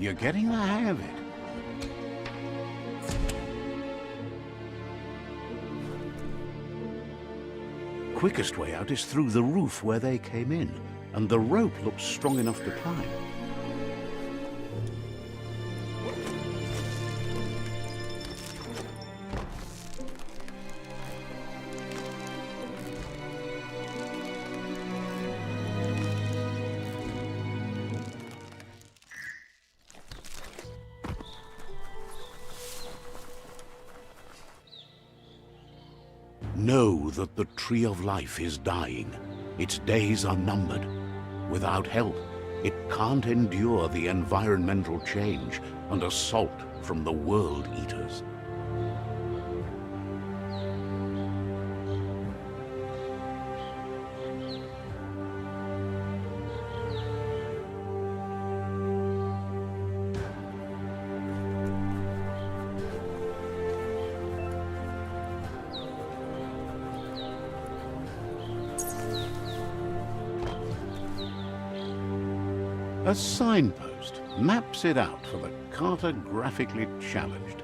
You're getting the hang of it. Quickest way out is through the roof where they came in, and the rope looks strong enough to climb. Know that the Tree of Life is dying. Its days are numbered. Without help, it can't endure the environmental change and assault from the World Eaters. A signpost maps it out for the cartographically challenged.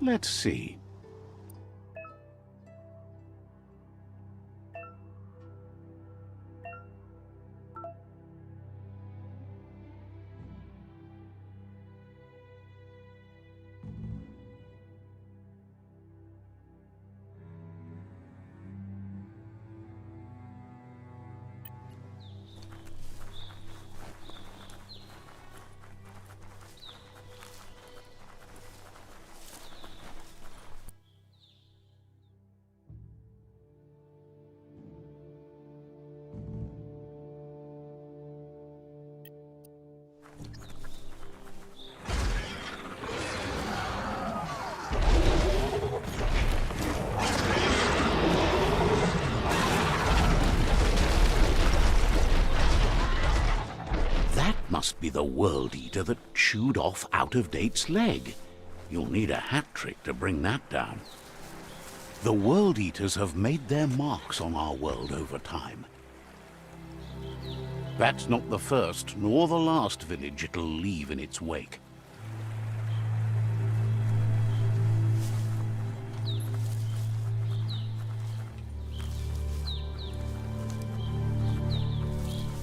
Let's see. Must be the World Eater that chewed off Out-of-Date's leg. You'll need a hat trick to bring that down. The World Eaters have made their marks on our world over time. That's not the first nor the last village it'll leave in its wake.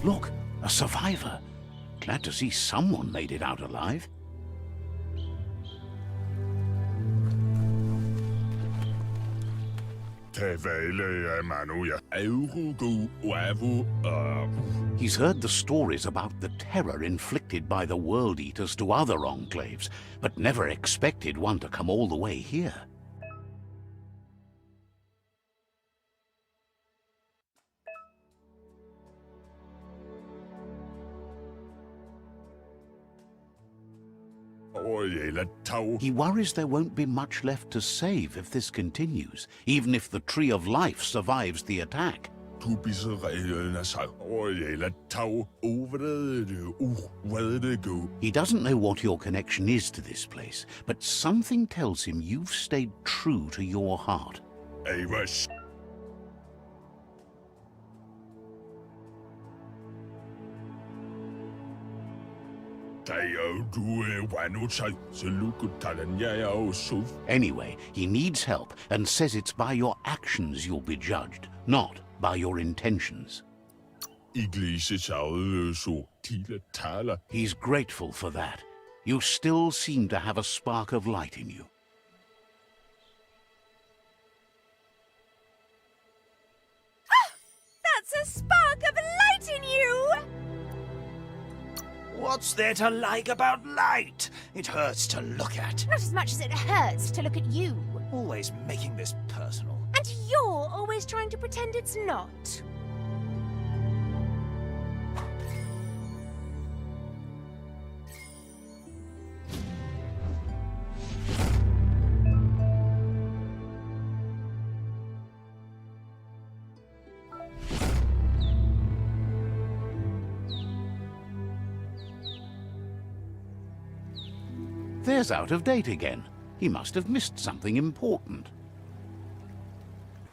Look, a survivor. Glad to see someone made it out alive. He's heard the stories about the terror inflicted by the World Eaters to other enclaves, but never expected one to come all the way here. He worries there won't be much left to save if this continues, even if the Tree of Life survives the attack. He doesn't know what your connection is to this place, but something tells him you've stayed true to your heart. Anyway, he needs help and says it's by your actions you'll be judged, not by your intentions. He's grateful for that. You still seem to have a spark of light in you. That's a spark of light in you! What's there to like about light? It hurts to look at. Not as much as it hurts to look at you. Always making this personal. And you're always trying to pretend it's not. There's Out of Date again. He must have missed something important.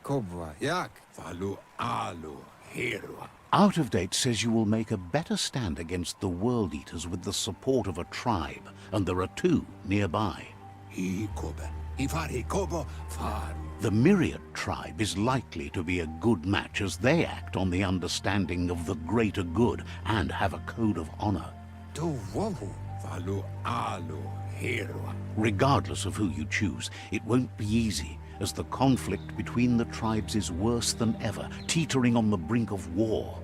kobwa yak valu alu hero. Out of Date says you will make a better stand against the World Eaters with the support of a tribe, and there are two nearby. Hi kobe. Ifari kobo faru. The Myriad tribe is likely to be a good match as they act on the understanding of the greater good and have a code of honor. Do wovu valu alu hero. Regardless of who you choose, it won't be easy, as the conflict between the tribes is worse than ever, teetering on the brink of war.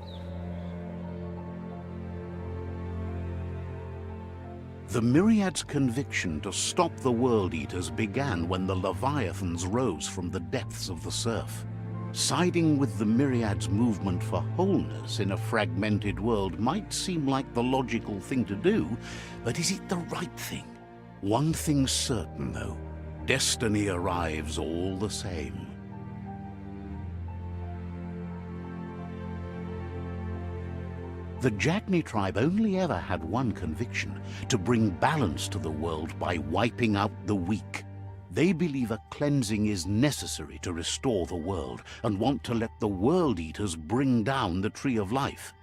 The Myriad's conviction to stop the World Eaters began when the Leviathans rose from the depths of the surf. Siding with the Myriad's movement for wholeness in a fragmented world might seem like the logical thing to do, but is it the right thing? One thing's certain, though. Destiny arrives all the same. The Jagni tribe only ever had one conviction: to bring balance to the world by wiping out the weak. They believe a cleansing is necessary to restore the world, and want to let the World Eaters bring down the Tree of Life.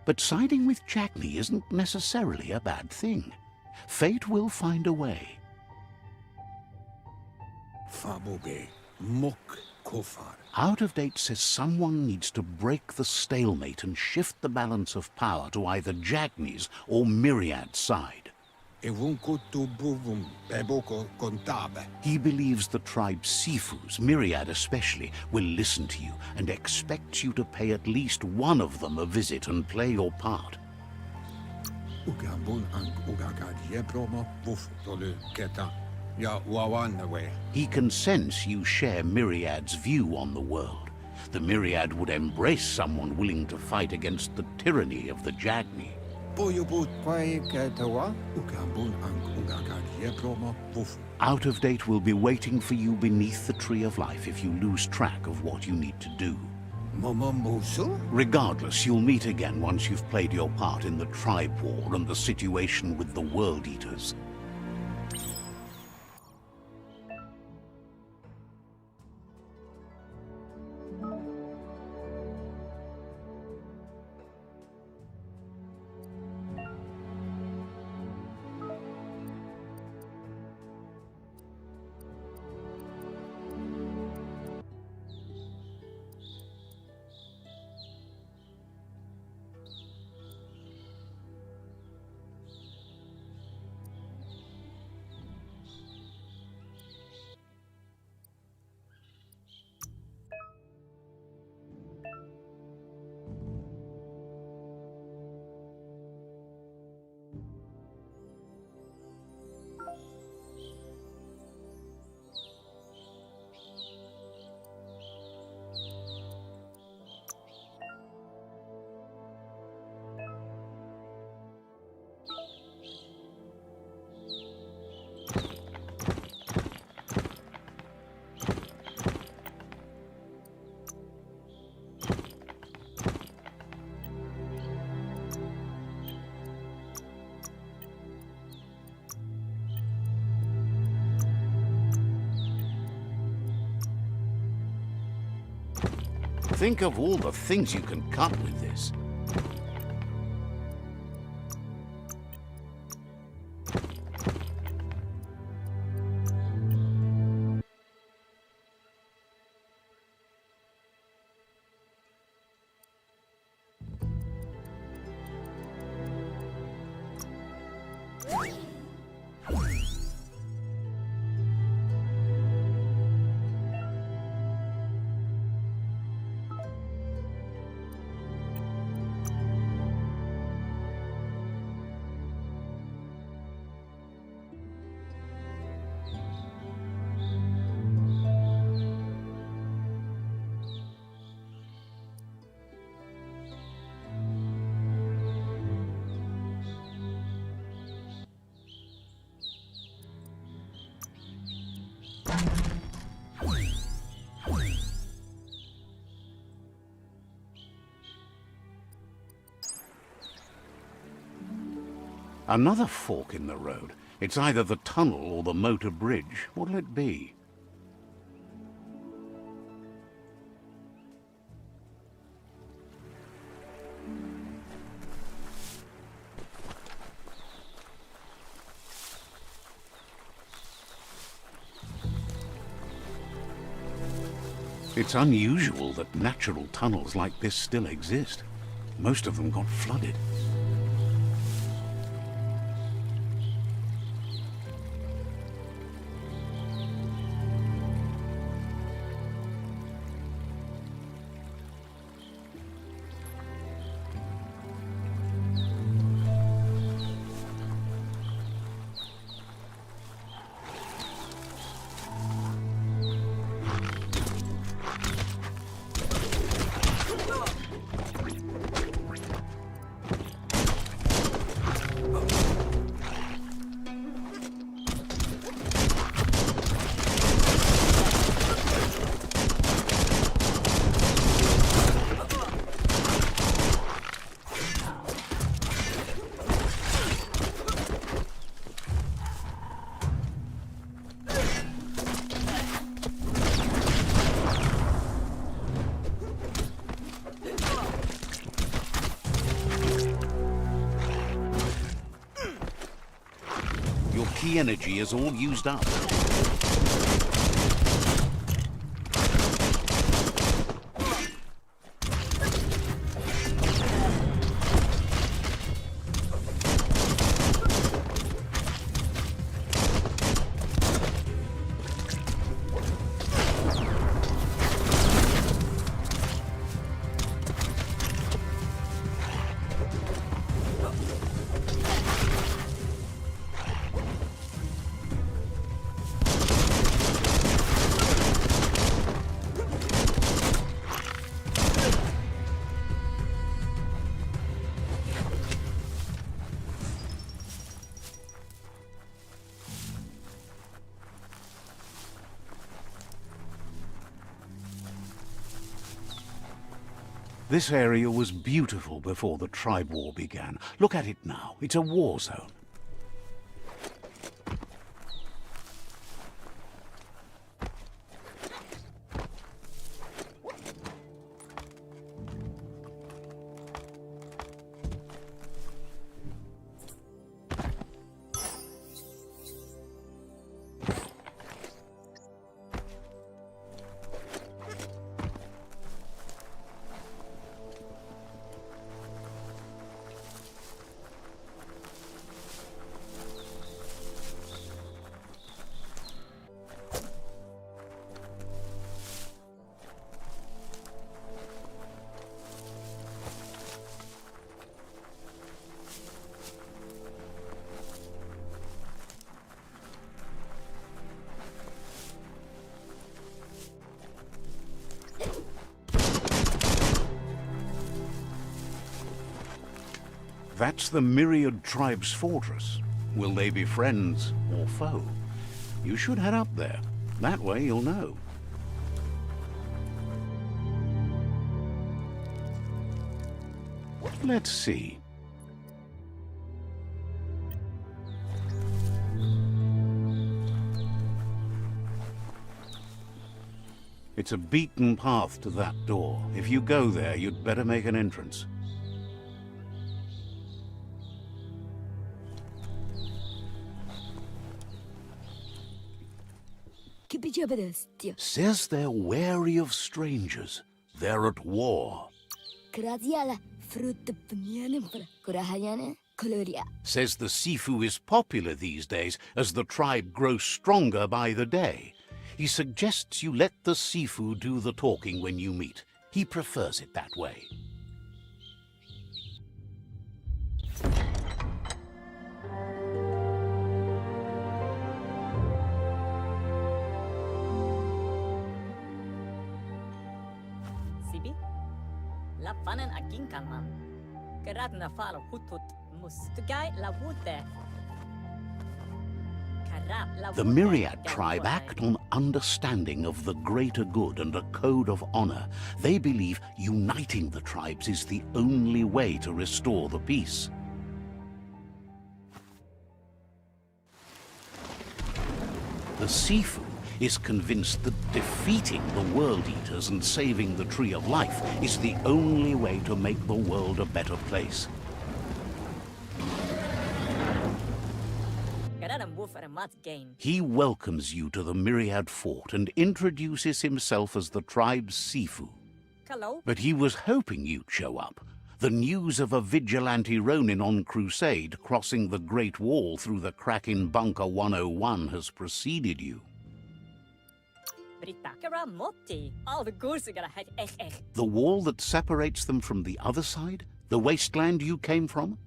But siding with Jagni isn't necessarily a bad thing. Fate will find a way. Fabobe muk kofar. Out of Date says someone needs to break the stalemate and shift the balance of power to either Jagni's or Myriad's side. Evunkutu buvum beboko kontabe. He believes the tribe's Sifus, Myriad especially, will listen to you and expects you to pay at least one of them a visit and play your part. Ugambun ang ugagad yepromo buf tolu keta. Ya wawanwe. He can sense you share Myriad's view on the world. The Myriad would embrace someone willing to fight against the tyranny of the Jagni. Boyubut kwai ketawa. Ugambun ang ugagad yepromo buf. Out of Date will be waiting for you beneath the Tree of Life if you lose track of what you need to do. Momomusu? Regardless, you'll meet again once you've played your part in the tribe war and the situation with the World Eaters. Think of all the things you can cut with this. Another fork in the road. It's either the tunnel or the motor bridge. What'll it be? It's unusual that natural tunnels like this still exist. Most of them got flooded. Your key energy is all used up. This area was beautiful before the tribe war began. Look at it now. It's a war zone. That's the Myriad Tribe's fortress. Will they be friends or foe? You should head up there. That way you'll know. Let's see. It's a beaten path to that door. If you go there, you'd better make an entrance. Says they're wary of strangers. They're at war. Says the Sifu is popular these days as the tribe grows stronger by the day. He suggests you let the Sifu do the talking when you meet. He prefers it that way. La fanen akin kalman. Gerat na falo hutut mustugai la wute. The Myriad tribe act on understanding of the greater good and a code of honor. They believe uniting the tribes is the only way to restore the peace. The Sifu is convinced that defeating the World Eaters and saving the Tree of Life is the only way to make the world a better place. Gerada Woof and Mat Gain. He welcomes you to the Myriad Fort and introduces himself as the tribe's Sifu. Hello? But he was hoping you'd show up. The news of a vigilante Ronin on crusade crossing the Great Wall through the crack in Bunker 101 has preceded you. Britakara Motti. Oh, the goose are gonna head echt. The wall that separates them from the other side? The wasteland you came from?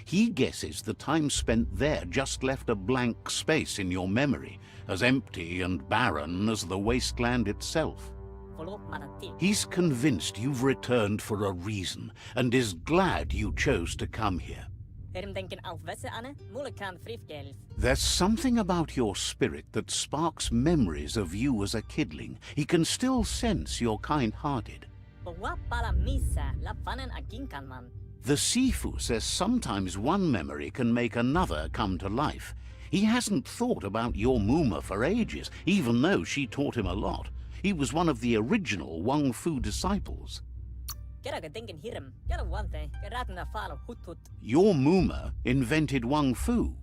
He guesses the time spent there just left a blank space in your memory, as empty and barren as the wasteland itself. Follow Manati. He's convinced you've returned for a reason, and is glad you chose to come here. Herim denken Alvesse Anne, Mulekan Frifgelf. There's something about your spirit that sparks memories of you as a kidling. He can still sense you're kind-hearted. Wapala Misa, La Fanen Aginkanman. The Sifu says sometimes one memory can make another come to life. He hasn't thought about your Muma for ages, even though she taught him a lot. He was one of the original Wung-Fu disciples. Geraga denken Hirim, Gera Wante, Geratna Falo Hut. Your Muma invented Wung-Fu.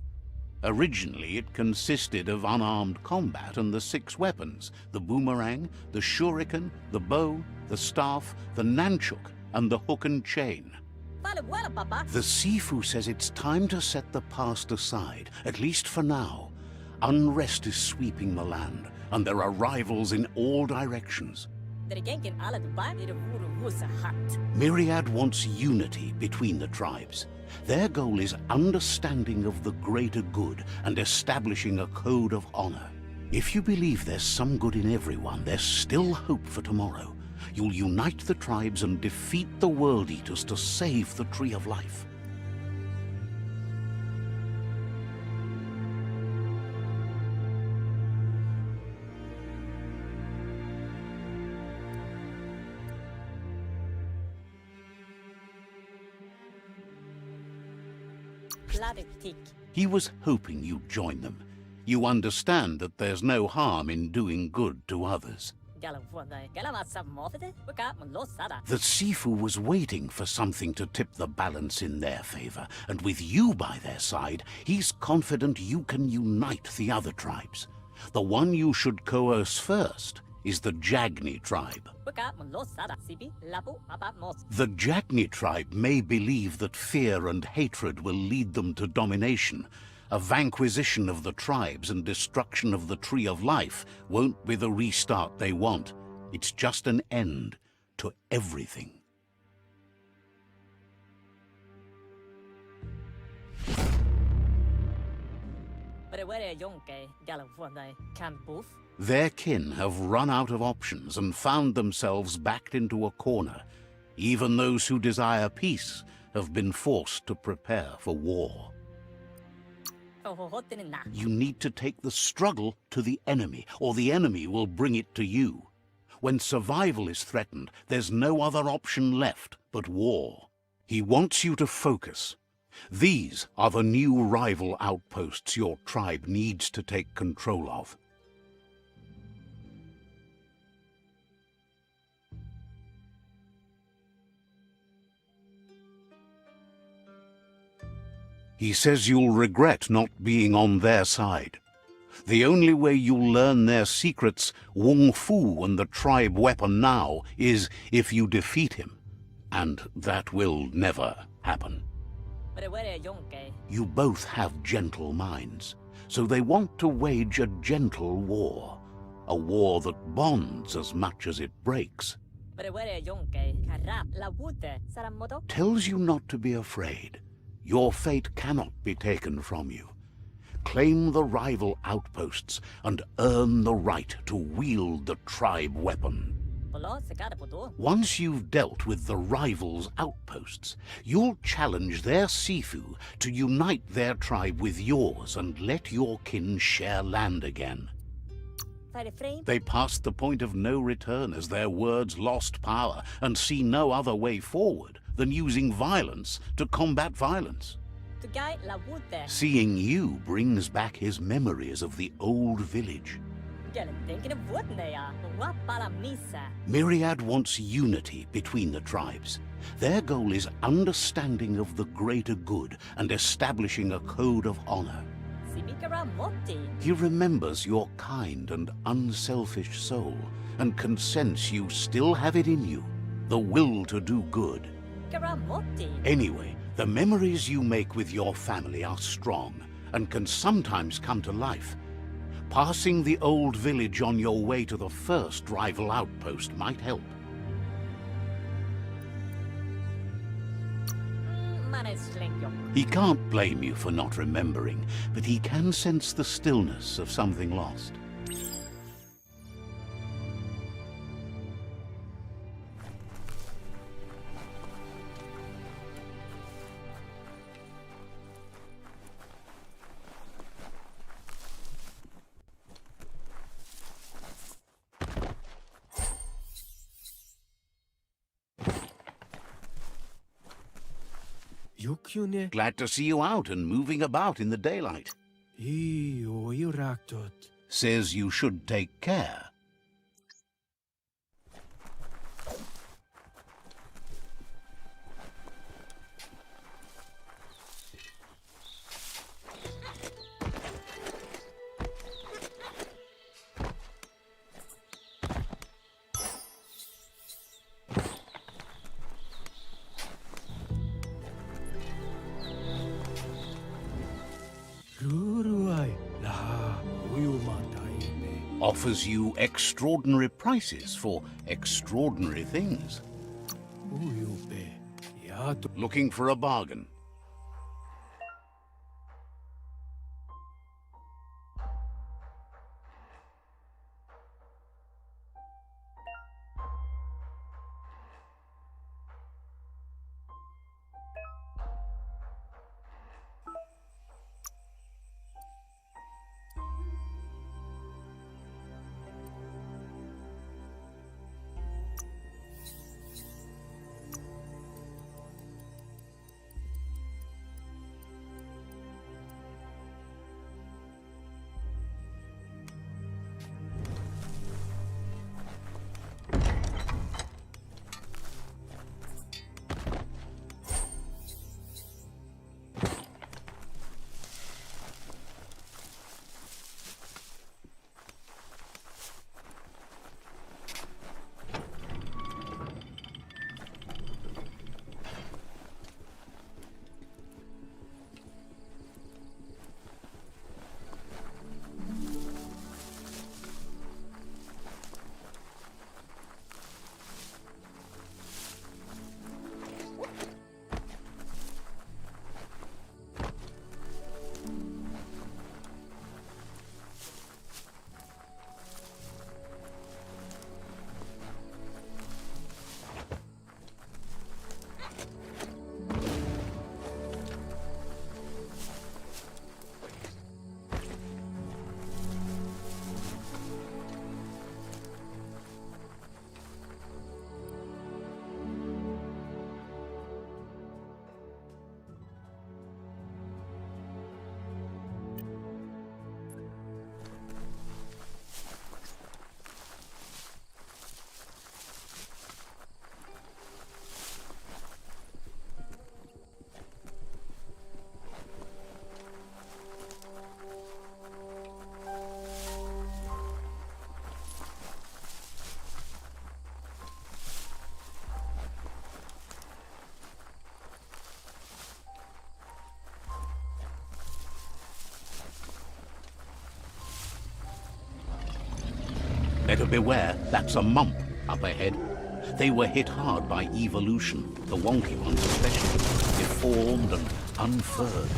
Originally, it consisted of unarmed combat and the 6 weapons: the boomerang, the shuriken, the bow, the staff, the nunchuk, and the hook and chain. Papa. The Sifu says it's time to set the past aside, at least for now. Unrest is sweeping the land, and there are rivals in all directions. Dergenken alle Dubai, the Wuru Wusa Hut. Myriad wants unity between the tribes. Their goal is understanding of the greater good and establishing a code of honor. If you believe there's some good in everyone, there's still hope for tomorrow. You'll unite the tribes and defeat the World Eaters to save the Tree of Life. He was hoping you'd join them. You understand that there's no harm in doing good to others. The Sifu was waiting for something to tip the balance in their favor, and with you by their side, he's confident you can unite the other tribes. The one you should coerce first is the Jagni tribe. The Jagni tribe may believe that fear and hatred will lead them to domination. A vanquisition of the tribes and destruction of the Tree of Life won't be the restart they want. It's just an end to everything. Their kin have run out of options and found themselves backed into a corner. Even those who desire peace have been forced to prepare for war. You need to take the struggle to the enemy, or the enemy will bring it to you. When survival is threatened, there's no other option left but war. He wants you to focus. These are the new rival outposts your tribe needs to take control of. He says you'll regret not being on their side. The only way you'll learn their secrets, Wung-Fu and the tribe weapon now, is if you defeat him. And that will never happen. You both have gentle minds, so they want to wage a gentle war. A war that bonds as much as it breaks. Tells you not to be afraid. Your fate cannot be taken from you. Claim the rival outposts and earn the right to wield the tribe weapon. Once you've dealt with the rival's outposts, you'll challenge their Sifu to unite their tribe with yours and let your kin share land again. They passed the point of no return as their words lost power and see no other way forward than using violence to combat violence. Seeing you brings back his memories of the old village. Myriad wants unity between the tribes. Their goal is understanding of the greater good and establishing a code of honor. Simikara Moti. He remembers your kind and unselfish soul and can sense you still have it in you, the will to do good. Karamoti. Anyway, the memories you make with your family are strong and can sometimes come to life. Passing the old village on your way to the first rival outpost might help. He can't blame you for not remembering, but he can sense the stillness of something lost. Glad to see you out and moving about in the daylight. Says you should take care. Offers you extraordinary prices for extraordinary things. Looking for a bargain. Better beware, that's a mump up ahead. They were hit hard by evolution, the wonky ones especially, deformed and unfurred.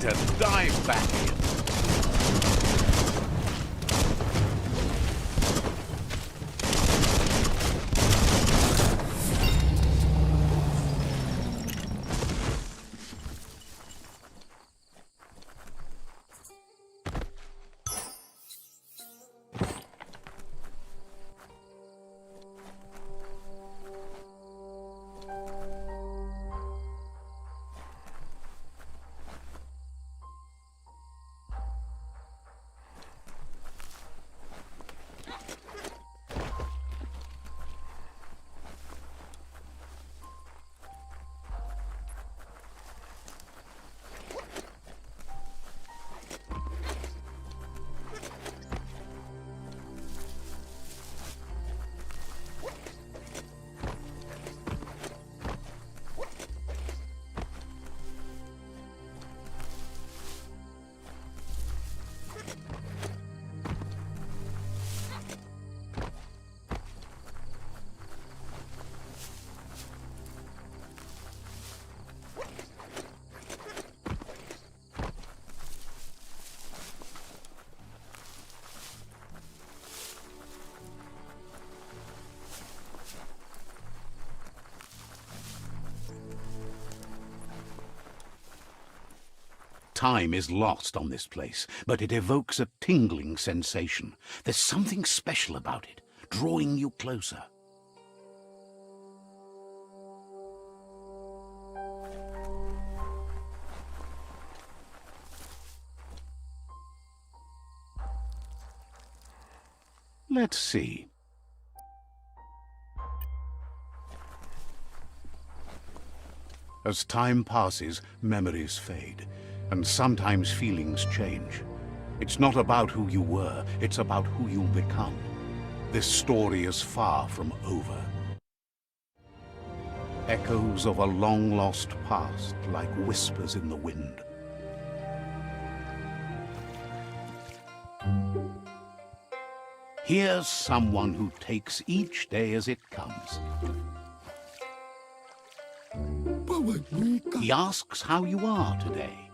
ready to dive back in. Time is lost on this place, but it evokes a tingling sensation. There's something special about it, drawing you closer. Let's see. As time passes, memories fade, and sometimes feelings change. It's not about who you were, it's about who you'll become. This story is far from over. Echoes of a long-lost past, like whispers in the wind. Here's someone who takes each day as it comes. He asks how you are today.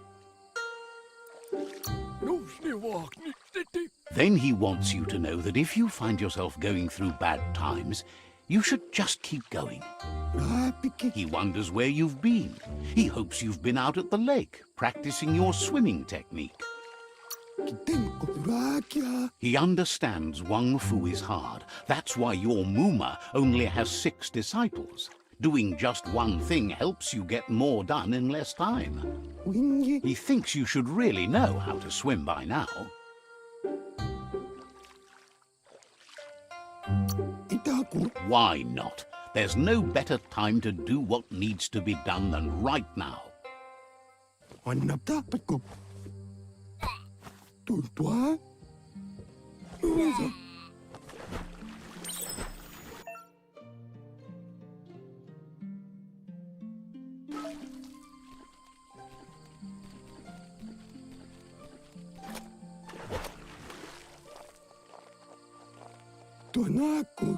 Then he wants you to know that if you find yourself going through bad times, you should just keep going. He wonders where you've been. He hopes you've been out at the lake, practicing your swimming technique. He understands Wung-Fu is hard. That's why your Muma only has 6 disciples. Doing just one thing helps you get more done in less time. He thinks you should really know how to swim by now. Why not? There's no better time to do what needs to be done than right now.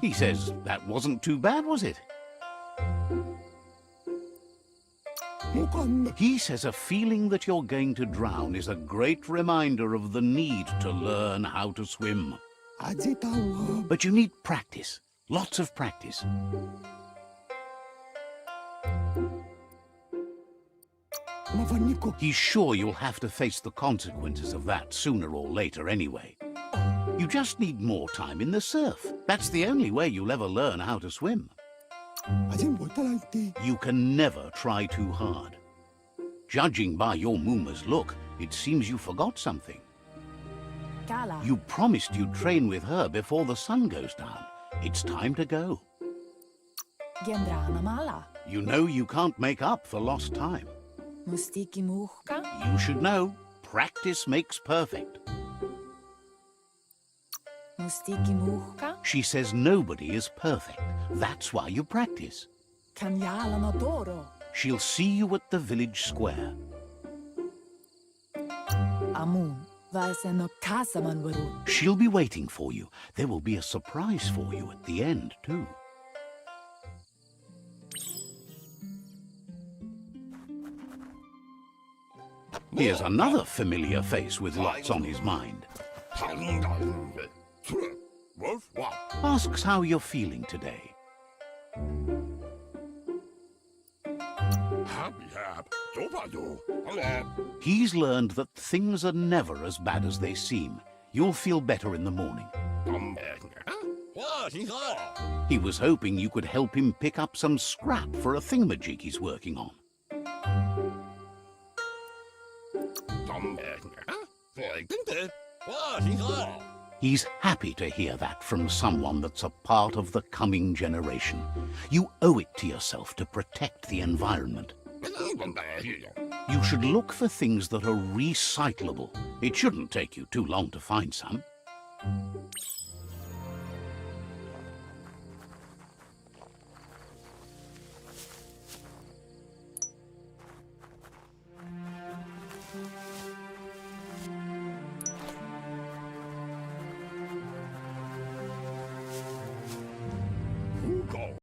He says, that wasn't too bad, was it? He says a feeling that you're going to drown is a great reminder of the need to learn how to swim. But you need practice, lots of practice. He's sure you'll have to face the consequences of that sooner or later anyway. You just need more time in the surf. That's the only way you'll ever learn how to swim. You can never try too hard. Judging by your Muma's look, it seems you forgot something. You promised you'd train with her before the sun goes down. It's time to go. You know you can't make up for lost time. You should know, practice makes perfect. She says nobody is perfect. That's why you practice. She'll see you at the village square. She'll be waiting for you. There will be a surprise for you at the end, too. Here's another familiar face with lots on his mind. Asks how you're feeling today. He's learned that things are never as bad as they seem. You'll feel better in the morning. He was hoping you could help him pick up some scrap for a thingamajig he's working on. He's happy to hear that from someone that's a part of the coming generation. You owe it to yourself to protect the environment. You should look for things that are recyclable. It shouldn't take you too long to find some.